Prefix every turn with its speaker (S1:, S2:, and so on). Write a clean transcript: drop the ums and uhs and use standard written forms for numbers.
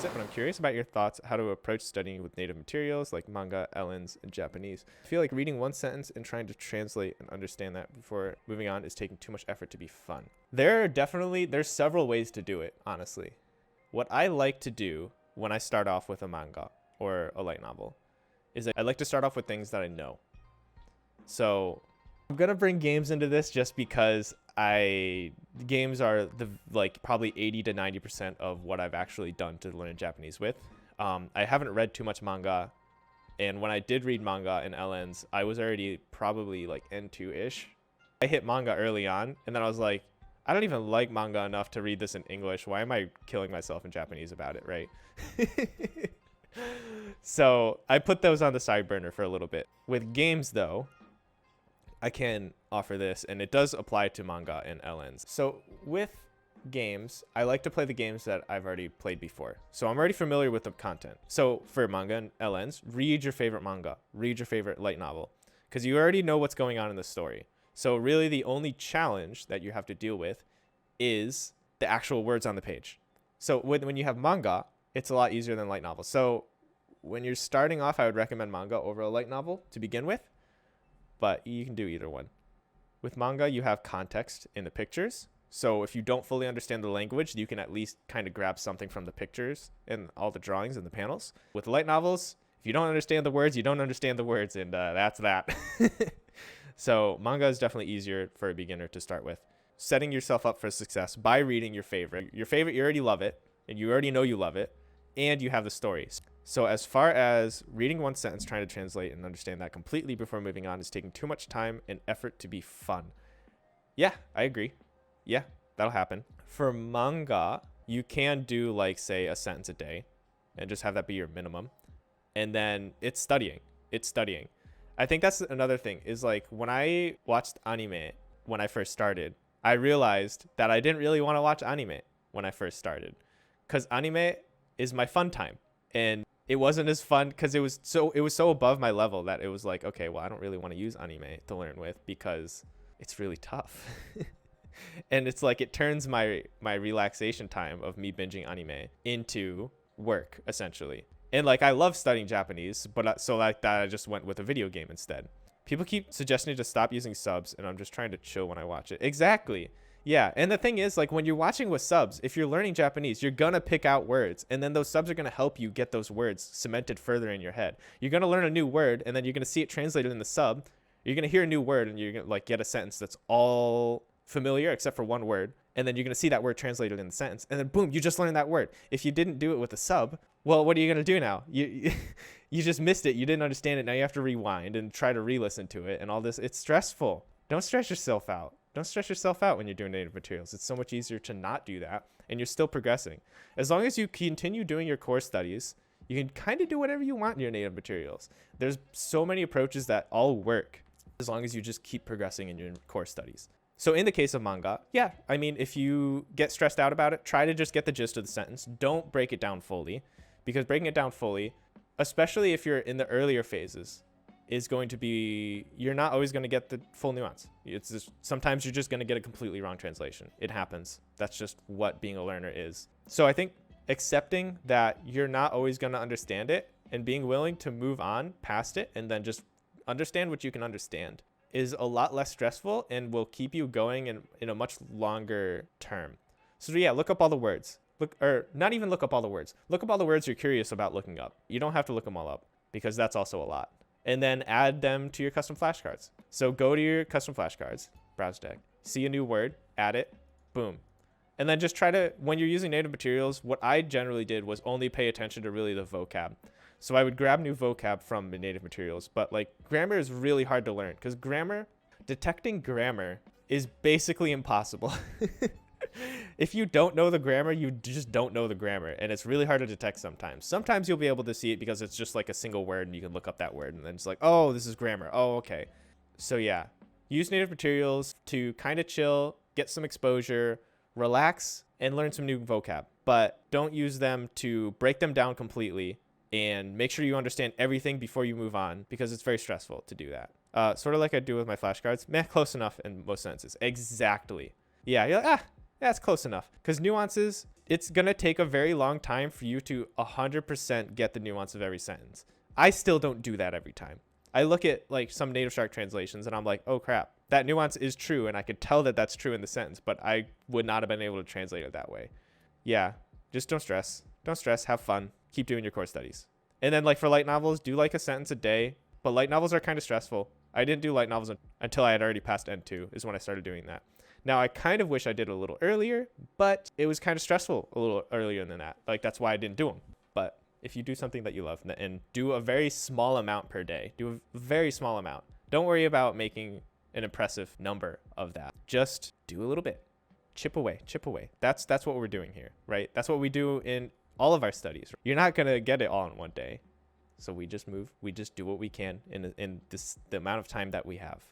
S1: it, but I'm curious about your thoughts how to approach studying with native materials like manga, LNs, and Japanese. I feel like reading one sentence and trying to translate and understand that before moving on is taking too much effort to be fun. There's several ways to do it, honestly. What I like to do when I start off with a manga or a light novel is that I like to start off with things that I know. So I'm gonna bring games into this just because games are probably 80 to 90% of what I've actually done to learn Japanese with. I haven't read too much manga, and when I did read manga and LNs, I was already probably like N2-ish. I hit manga early on, and then I was like, I don't even like manga enough to read this in English. Why am I killing myself in Japanese about it, right? So I put those on the side burner for a little bit. With games, though, I can offer this, and it does apply to manga and LNs. So with games, I like to play the games that I've already played before. So I'm already familiar with the content. So for manga and LNs, read your favorite manga, read your favorite light novel, because you already know what's going on in the story. So really the only challenge that you have to deal with is the actual words on the page. So when you have manga, it's a lot easier than light novels. So when you're starting off, I would recommend manga over a light novel to begin with, but you can do either one. With manga, you have context in the pictures. So if you don't fully understand the language, you can at least kind of grab something from the pictures and all the drawings and the panels. With light novels, if you don't understand the words, you don't understand the words, and that's that. So manga is definitely easier for a beginner to start with. Setting yourself up for success by reading your favorite. Your favorite, you already love it, and you already know you love it, and you have the stories. So as far as reading one sentence, trying to translate and understand that completely before moving on is taking too much time and effort to be fun. Yeah, I agree. Yeah, that'll happen. For manga, you can do like, say, a sentence a day and just have that be your minimum. And then it's studying. I think that's another thing is like when I watched anime when I first started, I realized that I didn't really want to watch anime when I first started because anime is my fun time. And it wasn't as fun because it was so above my level that it was like, okay, well, I don't really want to use anime to learn with because it's really tough. And it's like it turns my relaxation time of me binging anime into work, essentially. And like I love studying Japanese, but so like that I just went with a video game instead. People keep suggesting to stop using subs, and I'm just trying to chill when I watch it. Exactly. Yeah, and the thing is, like when you're watching with subs, if you're learning Japanese, you're gonna pick out words, and then those subs are gonna help you get those words cemented further in your head. You're gonna learn a new word, and then you're gonna see it translated in the sub. You're gonna hear a new word, and you're gonna like get a sentence that's all familiar except for one word, and then you're gonna see that word translated in the sentence, and then boom, you just learned that word. If you didn't do it with a sub, well, what are you gonna do now? You just missed it. You didn't understand it. Now you have to rewind and try to re-listen to it, and all this. It's stressful. Don't stress yourself out. Don't stress yourself out when you're doing native materials. It's so much easier to not do that, and you're still progressing. As long as you continue doing your core studies, you can kind of do whatever you want in your native materials. There's so many approaches that all work as long as you just keep progressing in your core studies. So in the case of manga, yeah, I mean, if you get stressed out about it, try to just get the gist of the sentence. Don't break it down fully, because breaking it down fully, especially if you're in the earlier phases, is going to be, you're not always going to get the full nuance. It's just, sometimes you're just going to get a completely wrong translation. It happens. That's just what being a learner is. So I think accepting that you're not always going to understand it and being willing to move on past it and then just understand what you can understand is a lot less stressful and will keep you going in a much longer term. So yeah, look up all the words. Not even look up all the words. Look up all the words you're curious about looking up. You don't have to look them all up because that's also a lot. And then add them to your custom flashcards. So go to your custom flashcards, browse deck, see a new word, add it, boom. And then just try to, when you're using native materials, what I generally did was only pay attention to really the vocab. So I would grab new vocab from the native materials, but like grammar is really hard to learn because detecting grammar is basically impossible. If you don't know the grammar, you just don't know the grammar, and it's really hard to detect sometimes. Sometimes you'll be able to see it because it's just like a single word and you can look up that word and then it's like, oh, this is grammar. Oh, okay. So yeah, use native materials to kind of chill, get some exposure, relax, and learn some new vocab. But don't use them to break them down completely and make sure you understand everything before you move on because it's very stressful to do that. Sort of like I do with my flashcards. Close enough in most sentences. Exactly. Yeah, you're like, That's close enough. Because nuances, it's going to take a very long time for you to 100% get the nuance of every sentence. I still don't do that every time. I look at like some NativShark translations and I'm like, oh crap, that nuance is true. And I could tell that that's true in the sentence, but I would not have been able to translate it that way. Yeah, just don't stress. Don't stress. Have fun. Keep doing your core studies. And then like for light novels, do like a sentence a day. But light novels are kind of stressful. I didn't do light novels until I had already passed N2 is when I started doing that. Now, I kind of wish I did it a little earlier, but it was kind of stressful a little earlier than that. Like, that's why I didn't do them. But if you do something that you love and do a very small amount per day, do a very small amount. Don't worry about making an impressive number of that. Just do a little bit. Chip away, chip away. That's what we're doing here, right? That's what we do in all of our studies. You're not going to get it all in one day. So we just move. We just do what we can in the amount of time that we have.